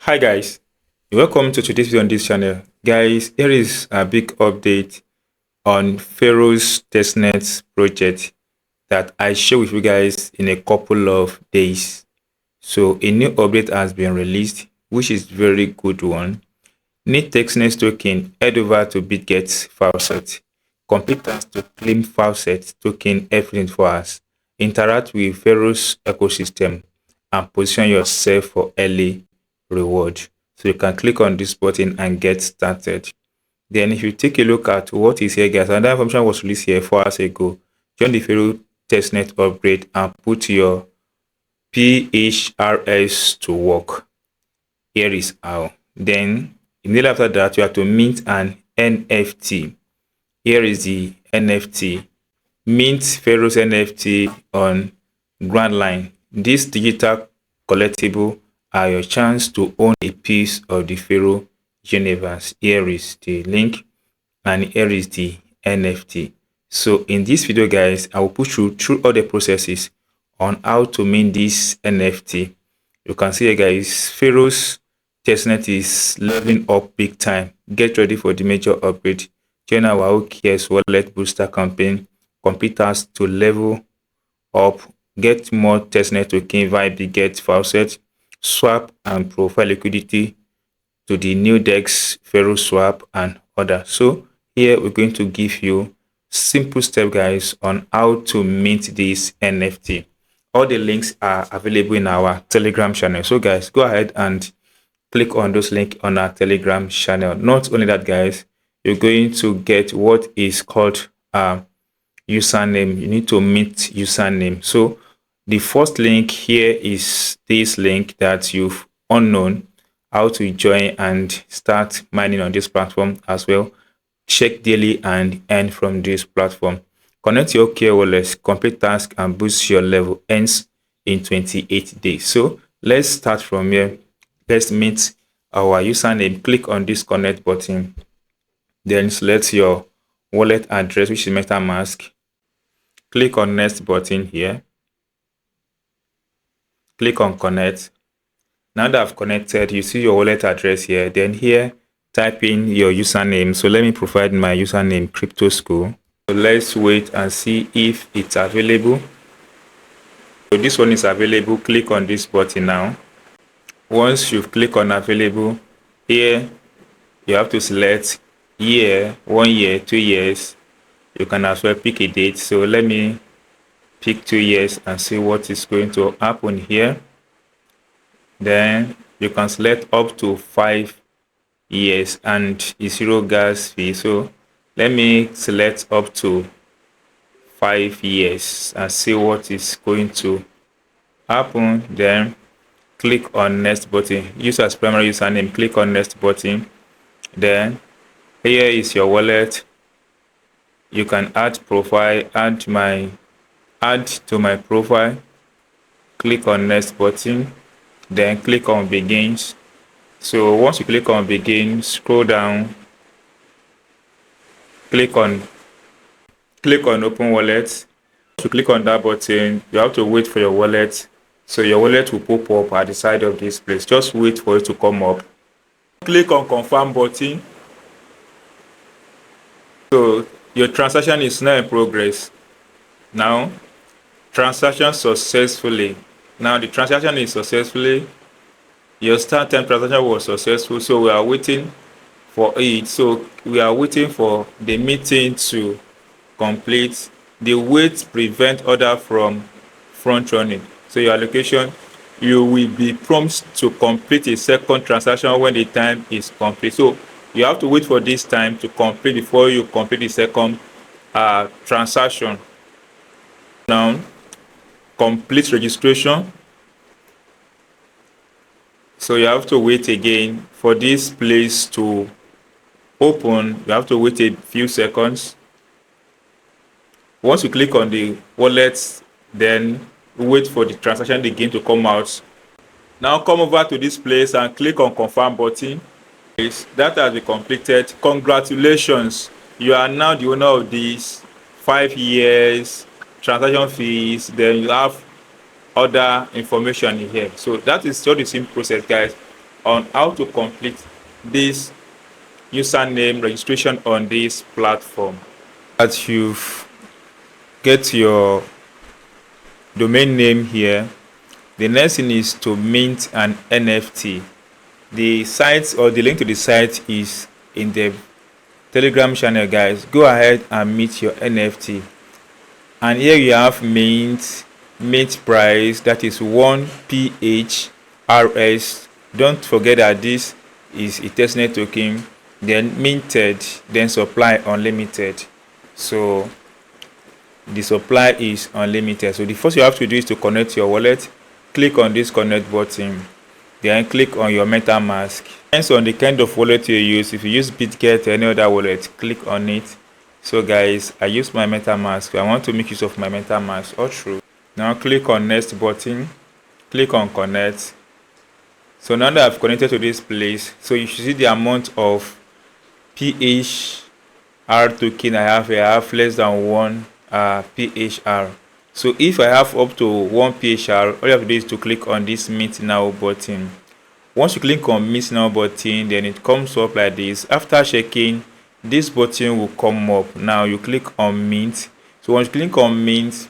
Hi guys, welcome to today's video on this channel. Guys, here is a big update on Pharos testnet project that I share with you guys in a couple of days. So a new update has been released, which is very good one. Need testnet token, head over to BitGet Faucet. Complete task to claim Faucet token everything for us. Interact with Pharos ecosystem and position yourself for early reward. So you can click on this button and get started. Then if you take a look at what is here, guys, another information was released here 4 hours ago. Join the Pharos testnet upgrade and put your PHRS to work. Here is how. Then immediately after that, you have to mint an NFT. Here is the NFT. Mint Pharos NFT on Grandline. This digital collectible are your chance to own a piece of the Pharos universe. Here is the link and here is the NFT. So in this video, guys, I will push you through all the processes on how to mint this NFT. You can see here, guys, Pharos testnet is leveling up big time. Get ready for the major upgrade. Join our OKS wallet booster campaign. Complete tasks to level up. Get more testnet token via BitGet Faucet. Swap and profile liquidity to the new DEX, Pharos swap and others. So here we're going to give you simple step, guys, on how to mint this NFT. All the links are available in our Telegram channel. So guys, go ahead and click on those links on our Telegram channel. Not only that, guys, you're going to get what is called username. You need to mint username. So the first link here is this link that you've unknown how to join and start mining on this platform as well. Check daily and earn from this platform. Connect your OK wallet, complete task and boost your level. Ends in 28 days. So let's start from here. Let's mint our username. Click on this connect button. Then select your wallet address, which is MetaMask. Click on next button here. Click on connect. Now that I've connected, you see your wallet address here. Then here, type in your username. So let me provide my username, Crypto School. So let's wait and see if it's available. So this one is available. Click on this button now. Once you've clicked on available, here you have to select year, 1 year, 2 years. You can as well pick a date. So let me pick 2 years and see what is going to happen here. Then you can select up to 5 years and it's 0 gas fee. So let me select up to 5 years and see what is going to happen. Then click on next button. Use as primary username. Click on next button. Then here is your wallet. You can add profile, add to my profile. Click on next button. Then click on begins. So once you click on begin, scroll down, click on open wallet. To click on that button, you have to wait for your wallet. So your wallet will pop up at the side of this place. Just wait for it to come up. Click on confirm button. So your transaction is now in progress. Now transaction successfully. Now the transaction is successfully. Your start time transaction was successful. So we are waiting for it. So we are waiting for the meeting to complete. The wait prevent order from front running. So your allocation, you will be prompted to complete a second transaction when the time is complete. So you have to wait for this time to complete before you complete the second transaction. Now, complete registration. So you have to wait again for this place to open. You have to wait a few seconds. Once you click on the wallet, then wait for the transaction again to come out. Now come over to this place and click on confirm button. That has been completed. Congratulations, you are now the owner of these 5 years transaction fees. Then you have other information in here. So that is all the same process, guys. on how to complete this username registration on this platform. That you've get your domain name here, the next thing is to mint an NFT. The site or the link to the site is in the Telegram channel, guys. Go ahead and mint your NFT. And here you have mint price, that is 1 PHRS. Don't forget that this is a testnet token, then minted, then supply unlimited. So the supply is unlimited. So the first you have to do is to connect your wallet. Click on this connect button, then click on your MetaMask. Depends on the kind of wallet you use. If you use BitGet or any other wallet, click on it. So guys, I use my MetaMask. I want to make use of my MetaMask all through. Now click on next button, click on connect. So now that I've connected to this place, so you should see the amount of PHR token I have here. I have less than 1 PHR. So if I have up to 1 PHR, all you have to do is to click on this mint now button. Once you click on mint now button, then it comes up like this. After checking, this button will come up. Now you click on mint. So once you click on mint,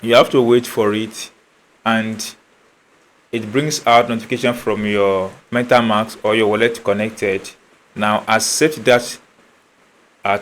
you have to wait for it, and it brings out notification from your MetaMask or your wallet connected. Now accept that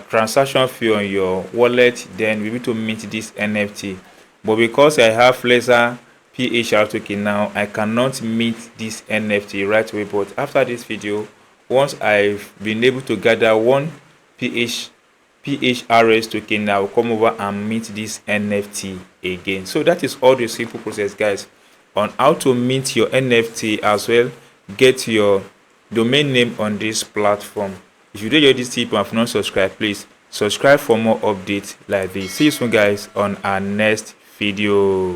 transaction fee on your wallet, then we need to mint this NFT. But because I have lesser PHR token now, I cannot mint this NFT right away. But after this video, once I've been able to gather 1 PHRS token, I will come over and mint this NFT again. So that is all the simple process, guys, on how to mint your NFT, as well get your domain name on this platform. If you did enjoy this tip and have not subscribed, please subscribe for more updates like this. See you soon, guys, on our next video.